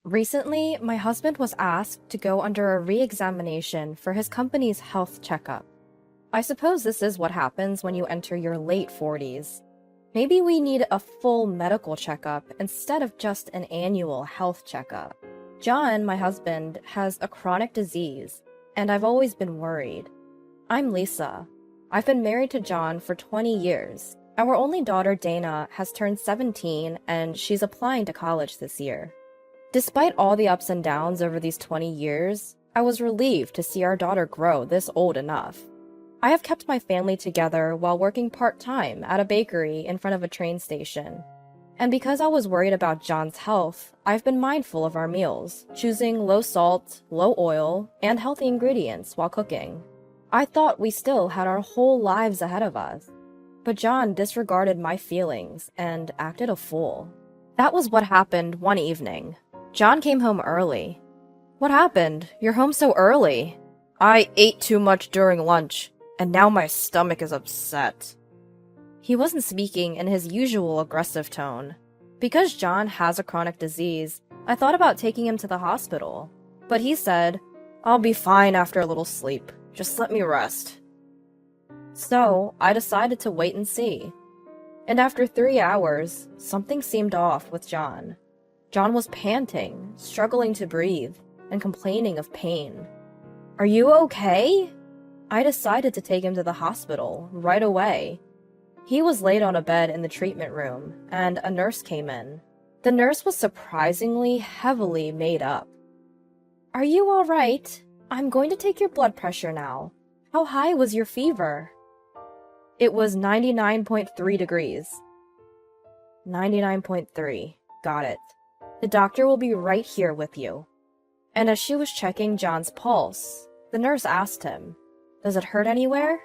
Recently, my husband was asked to go under a re-examination for his company's health checkup. I suppose this is what happens when you enter your late 40s. Maybe we need a full medical checkup instead of just an annual health checkup. John, my husband, has a chronic disease, and I've always been worried. I'm Lisa. I've been married to John for 20 years. Our only daughter, Dana, has turned 17 and she's applying to college this year. Despite all the ups and downs over these 20 years, I was relieved to see our daughter grow this old enough. I have kept my family together while working part-time at a bakery in front of a train station. And because I was worried about John's health, I've been mindful of our meals, choosing low salt, low oil, and healthy ingredients while cooking. I thought we still had our whole lives ahead of us. But John disregarded my feelings and acted a fool. That was what happened one evening. John came home early. What happened? You're home so early. I ate too much during lunch, and now my stomach is upset. He wasn't speaking in his usual aggressive tone. Because John has a chronic disease, I thought about taking him to the hospital. But he said, "I'll be fine after a little sleep. Just let me rest." So, I decided to wait and see. And after 3 hours, something seemed off with John. John was panting, struggling to breathe, and complaining of pain. "Are you okay?" I decided to take him to the hospital right away. He was laid on a bed in the treatment room, and a nurse came in. The nurse was surprisingly heavily made up. "Are you all right? I'm going to take your blood pressure now. How high was your fever?" It was 99.3 degrees. 99.3. Got it. The doctor will be right here with you. And as she was checking John's pulse, the nurse asked him, "Does it hurt anywhere?"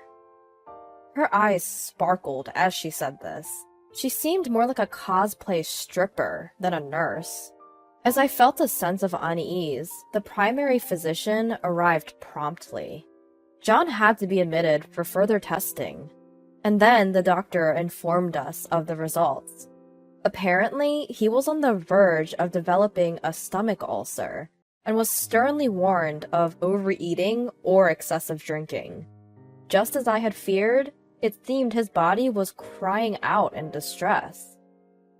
Her eyes sparkled as she said this. She seemed more like a cosplay stripper than a nurse. As I felt a sense of unease, the primary physician arrived promptly. John had to be admitted for further testing. And then the doctor informed us of the results. Apparently, he was on the verge of developing a stomach ulcer and was sternly warned of overeating or excessive drinking. Just as I had feared, it seemed his body was crying out in distress.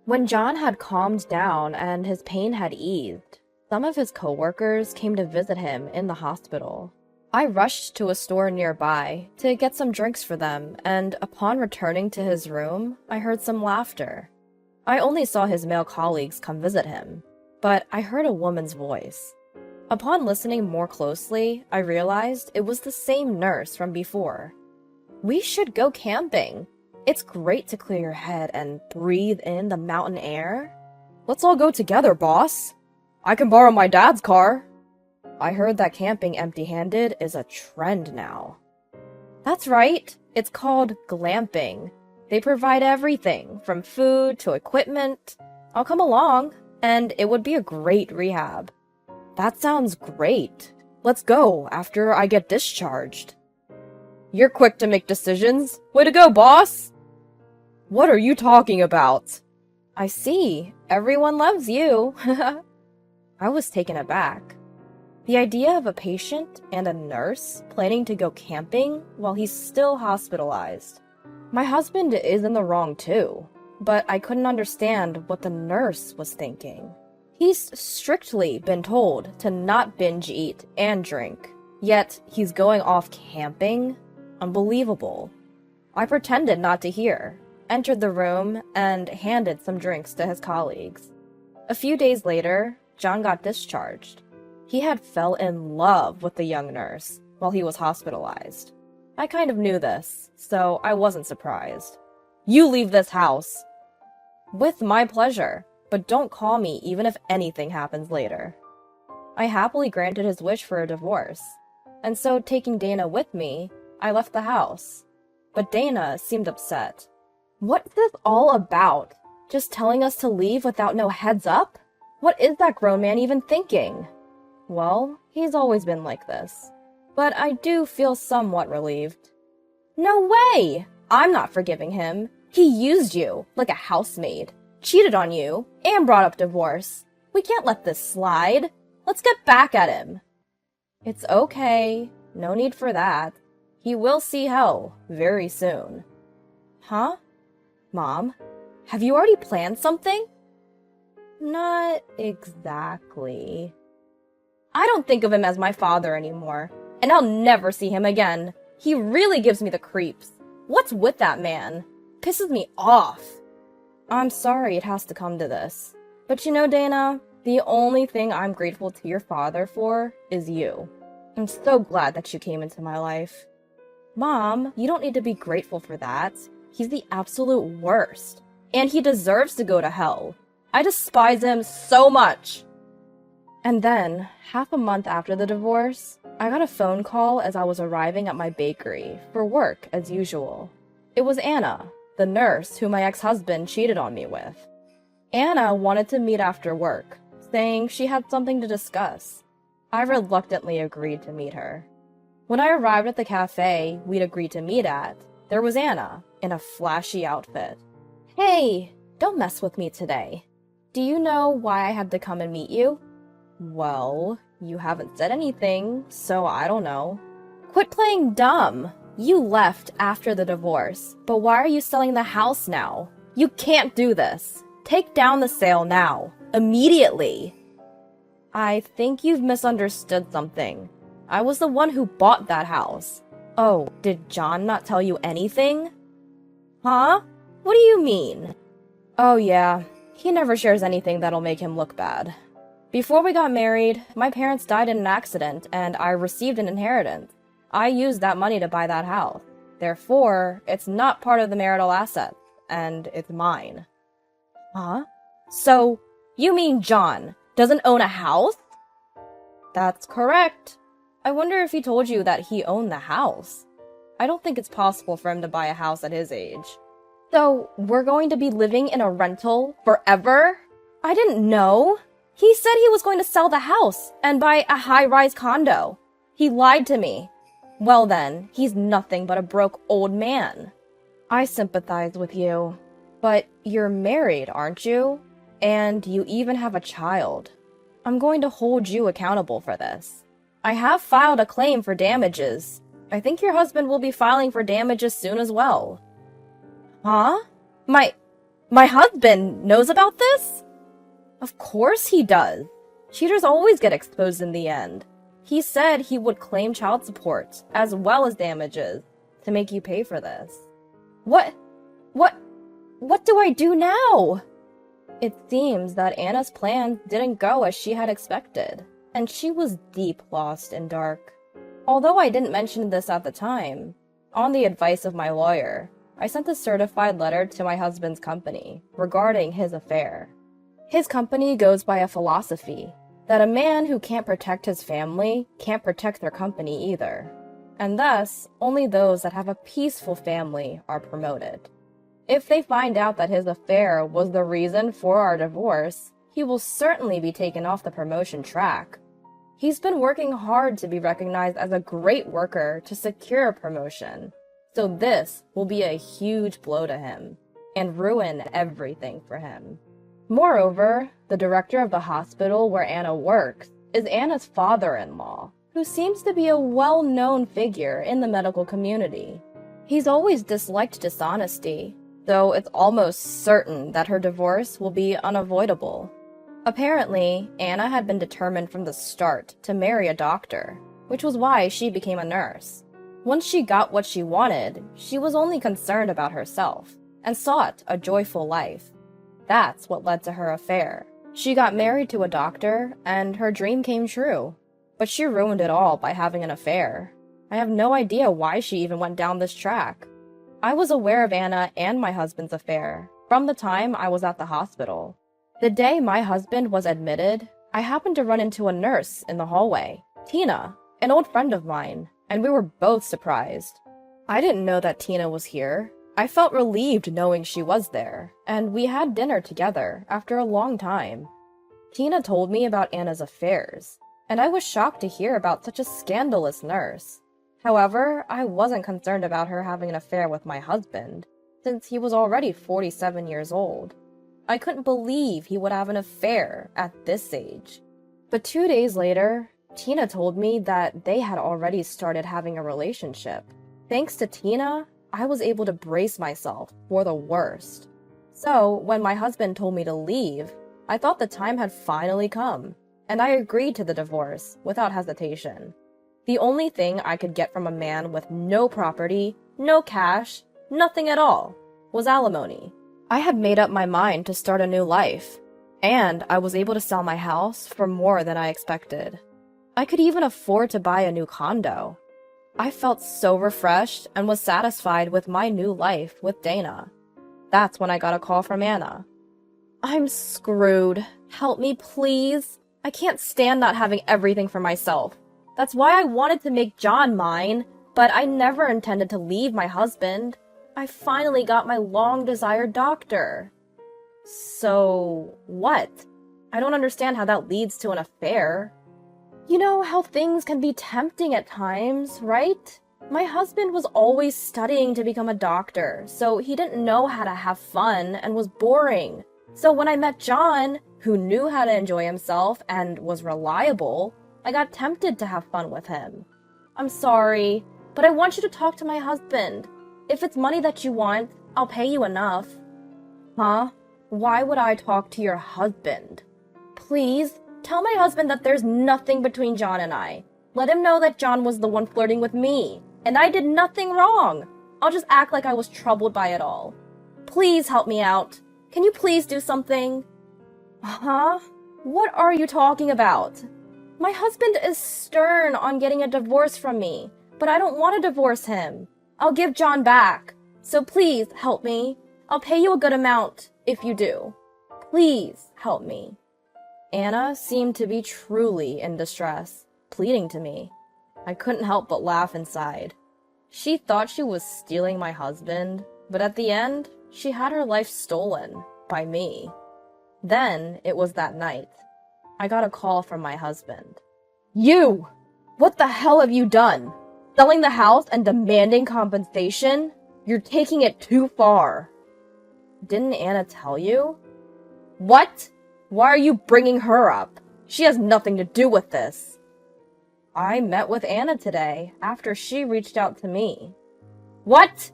When John had calmed down and his pain had eased, some of his coworkers came to visit him in the hospital. I rushed to a store nearby to get some drinks for them, and upon returning to his room, I heard some laughter. I only saw his male colleagues come visit him, but I heard a woman's voice. Upon listening more closely, I realized it was the same nurse from before. "We should go camping. It's great to clear your head and breathe in the mountain air." "Let's all go together, boss. I can borrow my dad's car." I heard that camping empty-handed is a trend now. That's right. It's called glamping. They provide everything, from food to equipment. I'll come along, and it would be a great rehab. That sounds great. Let's go after I get discharged. You're quick to make decisions. Way to go, boss! What are you talking about? I see. Everyone loves you. I was taken aback. The idea of a patient and a nurse planning to go camping while he's still hospitalized. My husband is in the wrong too, but I couldn't understand what the nurse was thinking. He's strictly been told to not binge eat and drink, yet he's going off camping? Unbelievable. I pretended not to hear, entered the room, and handed some drinks to his colleagues. A few days later, John got discharged. He had fell in love with the young nurse while he was hospitalized. I kind of knew this, so I wasn't surprised. "You leave this house." "With my pleasure, but don't call me even if anything happens later." I happily granted his wish for a divorce, and so taking Dana with me, I left the house. But Dana seemed upset. "What's this all about? Just telling us to leave without no heads up? What is that grown man even thinking?" Well, he's always been like this. But I do feel somewhat relieved. "No way! I'm not forgiving him. He used you, like a housemaid, cheated on you, and brought up divorce. We can't let this slide. Let's get back at him. It's okay. No need for that. He will see hell very soon. Huh? Mom, have you already planned something? Not exactly. I don't think of him as my father anymore, and I'll never see him again. He really gives me the creeps. What's with that man? Pisses me off. I'm sorry it has to come to this. But you know, Dana, the only thing I'm grateful to your father for is you. I'm so glad that you came into my life. Mom, you don't need to be grateful for that. He's the absolute worst. And he deserves to go to hell. I despise him so much. And then, half a month after the divorce, I got a phone call as I was arriving at my bakery for work as usual. It was Anna, the nurse who my ex-husband cheated on me with. Anna wanted to meet after work, saying she had something to discuss. I reluctantly agreed to meet her. When I arrived at the cafe we'd agreed to meet at, there was Anna in a flashy outfit. Hey, don't mess with me today. Do you know why I had to come and meet you? Well, you haven't said anything, so I don't know. Quit playing dumb. You left after the divorce, but why are you selling the house now? You can't do this. Take down the sale now. Immediately. I think you've misunderstood something. I was the one who bought that house. Oh, did John not tell you anything? Huh? What do you mean? Oh yeah, he never shares anything that'll make him look bad. Before we got married, my parents died in an accident and I received an inheritance. I used that money to buy that house. Therefore, it's not part of the marital assets, and it's mine. Huh? So, you mean John doesn't own a house? That's correct. I wonder if he told you that he owned the house. I don't think it's possible for him to buy a house at his age. So, we're going to be living in a rental forever? I didn't know. He said he was going to sell the house and buy a high-rise condo. He lied to me. Well then, he's nothing but a broke old man. I sympathize with you. But you're married, aren't you? And you even have a child. I'm going to hold you accountable for this. I have filed a claim for damages. I think your husband will be filing for damages soon as well. Huh? My husband knows about this? Of course he does. Cheaters always get exposed in the end. He said he would claim child support, as well as damages, to make you pay for this. What do I do now? It seems that Anna's plans didn't go as she had expected, and she was deep lost and dark. Although I didn't mention this at the time, on the advice of my lawyer, I sent a certified letter to my husband's company regarding his affair. His company goes by a philosophy that a man who can't protect his family can't protect their company either, and thus only those that have a peaceful family are promoted. If they find out that his affair was the reason for our divorce, he will certainly be taken off the promotion track. He's been working hard to be recognized as a great worker to secure a promotion, so this will be a huge blow to him and ruin everything for him. Moreover, the director of the hospital where Anna works is Anna's father-in-law, who seems to be a well-known figure in the medical community. He's always disliked dishonesty, though it's almost certain that her divorce will be unavoidable. Apparently, Anna had been determined from the start to marry a doctor, which was why she became a nurse. Once she got what she wanted, she was only concerned about herself, and sought a joyful life. That's what led to her affair. She got married to a doctor, and her dream came true. But she ruined it all by having an affair. I have no idea why she even went down this track. I was aware of Anna and my husband's affair from the time I was at the hospital. The day my husband was admitted, I happened to run into a nurse in the hallway, Tina, an old friend of mine, and we were both surprised. I didn't know that Tina was here. I felt relieved knowing she was there, and we had dinner together after a long time. Tina told me about Anna's affairs, and I was shocked to hear about such a scandalous nurse. However, I wasn't concerned about her having an affair with my husband, since he was already 47 years old. I couldn't believe he would have an affair at this age. But 2 days later, Tina told me that they had already started having a relationship. Thanks to Tina, I was able to brace myself for the worst. So, when my husband told me to leave, I thought the time had finally come, and I agreed to the divorce without hesitation. The only thing I could get from a man with no property, no cash, nothing at all, was alimony. I had made up my mind to start a new life, and I was able to sell my house for more than I expected. I could even afford to buy a new condo. I felt so refreshed and was satisfied with my new life with Dana. That's when I got a call from Anna. I'm screwed. Help me, please. I can't stand not having everything for myself. That's why I wanted to make John mine, but I never intended to leave my husband. I finally got my long-desired doctor. So, what? I don't understand how that leads to an affair. You know how things can be tempting at times, right? My husband was always studying to become a doctor, so he didn't know how to have fun and was boring. So when I met John, who knew how to enjoy himself and was reliable, I got tempted to have fun with him. I'm sorry, but I want you to talk to my husband. If it's money that you want, I'll pay you enough. Huh? Why would I talk to your husband? Please, tell my husband that there's nothing between John and I. Let him know that John was the one flirting with me, and I did nothing wrong. I'll just act like I was troubled by it all. Please help me out. Can you please do something? Huh? What are you talking about? My husband is stern on getting a divorce from me, but I don't want to divorce him. I'll give John back. So please help me. I'll pay you a good amount if you do. Please help me. Anna seemed to be truly in distress, pleading to me. I couldn't help but laugh inside. She thought she was stealing my husband, but at the end, she had her life stolen by me. Then it was that night. I got a call from my husband. You! What the hell have you done? Selling the house and demanding compensation? You're taking it too far. Didn't Anna tell you? What? Why are you bringing her up? She has nothing to do with this. I met with Anna today after she reached out to me. What?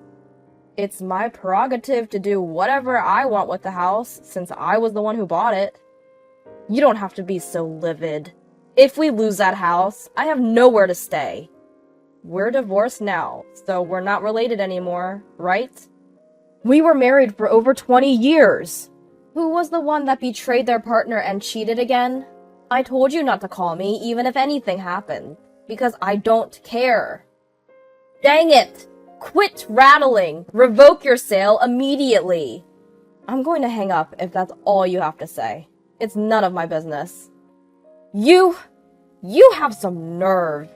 It's my prerogative to do whatever I want with the house since I was the one who bought it. You don't have to be so livid. If we lose that house, I have nowhere to stay. We're divorced now, so we're not related anymore, right? We were married for over 20 years. Who was the one that betrayed their partner and cheated again? I told you not to call me even if anything happened, because I don't care. Dang it! Quit rattling! Revoke your sale immediately! I'm going to hang up if that's all you have to say. It's none of my business. You have some nerve.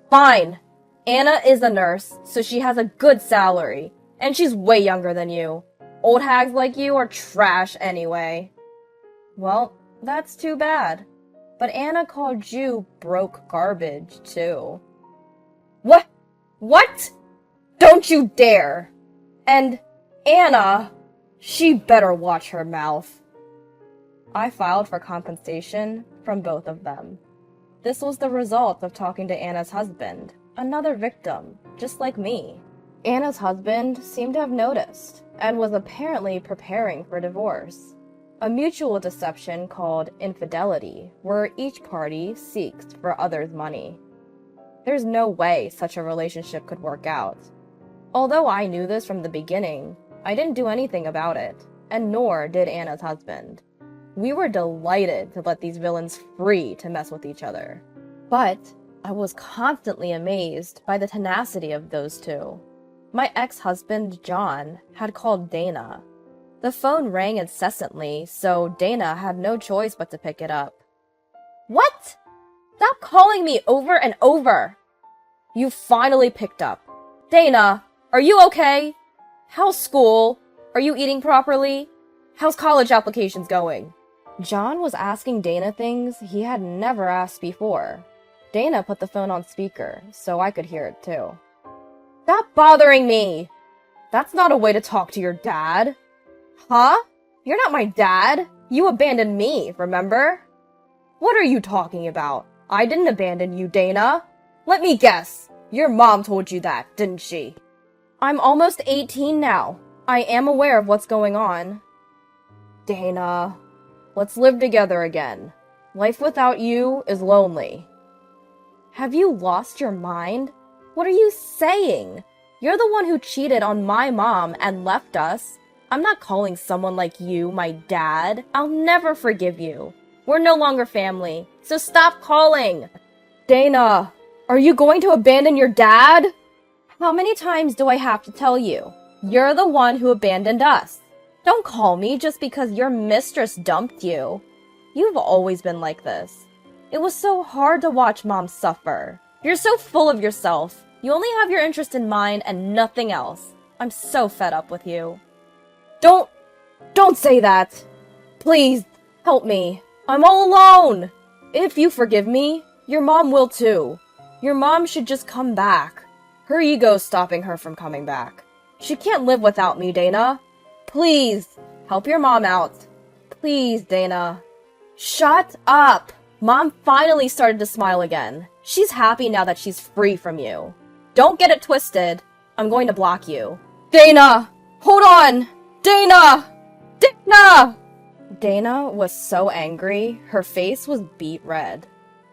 Fine. Anna is a nurse, so she has a good salary, and she's way younger than you. Old hags like you are trash anyway. Well, that's too bad. But Anna called you broke garbage, too. What? What? Don't you dare! And Anna, she better watch her mouth. I filed for compensation from both of them. This was the result of talking to Anna's husband, another victim, just like me. Anna's husband seemed to have noticed, and was apparently preparing for divorce. A mutual deception called infidelity, where each party seeks for others' money. There's no way such a relationship could work out. Although I knew this from the beginning, I didn't do anything about it, and nor did Anna's husband. We were delighted to let these villains free to mess with each other. But I was constantly amazed by the tenacity of those two. My ex-husband, John, had called Dana. The phone rang incessantly, so Dana had no choice but to pick it up. What? Stop calling me over and over! You finally picked up. Dana, are you okay? How's school? Are you eating properly? How's college applications going? John was asking Dana things he had never asked before. Dana put the phone on speaker, so I could hear it too. Stop bothering me! That's not a way to talk to your dad. Huh? You're not my dad. You abandoned me, remember? What are you talking about? I didn't abandon you, Dana. Let me guess. Your mom told you that, didn't she? I'm almost 18 now. I am aware of what's going on. Dana, let's live together again. Life without you is lonely. Have you lost your mind? What are you saying? You're the one who cheated on my mom and left us. I'm not calling someone like you my dad. I'll never forgive you. We're no longer family, so stop calling. Dana, are you going to abandon your dad? How many times do I have to tell you? You're the one who abandoned us. Don't call me just because your mistress dumped you. You've always been like this. It was so hard to watch Mom suffer. You're so full of yourself. You only have your interest in mind and nothing else. I'm so fed up with you. Don't say that. Please, help me. I'm all alone. If you forgive me, your mom will too. Your mom should just come back. Her ego's stopping her from coming back. She can't live without me, Dana. Please, help your mom out. Please, Dana. Shut up! Mom finally started to smile again. She's happy now that she's free from you. Don't get it twisted. I'm going to block you. Dana! Hold on! Dana! Dana! Dana was so angry, her face was beet red.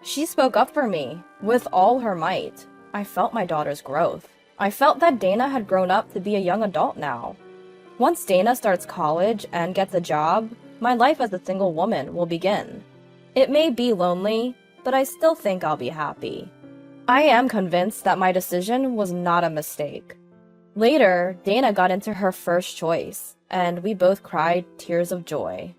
She spoke up for me, with all her might. I felt my daughter's growth. I felt that Dana had grown up to be a young adult now. Once Dana starts college and gets a job, my life as a single woman will begin. It may be lonely, but I still think I'll be happy. I am convinced that my decision was not a mistake. Later, Dana got into her first choice, and we both cried tears of joy.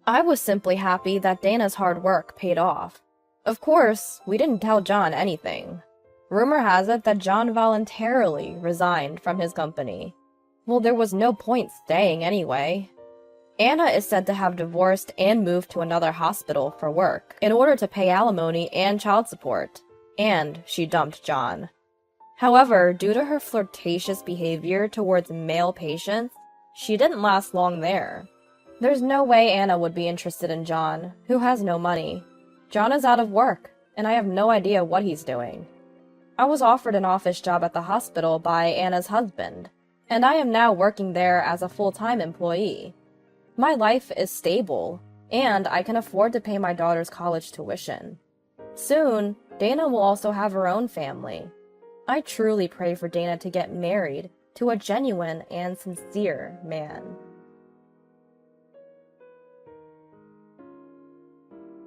I was simply happy that Dana's hard work paid off. Of course, we didn't tell John anything. Rumor has it that John voluntarily resigned from his company. Well, there was no point staying anyway. Anna is said to have divorced and moved to another hospital for work in order to pay alimony and child support. And she dumped John. However, due to her flirtatious behavior towards male patients, she didn't last long there. There's no way Anna would be interested in John, who has no money. John is out of work, and I have no idea what he's doing. I was offered an office job at the hospital by Anna's husband, and I am now working there as a full-time employee. My life is stable, and I can afford to pay my daughter's college tuition. Soon, Dana will also have her own family. I truly pray for Dana to get married to a genuine and sincere man.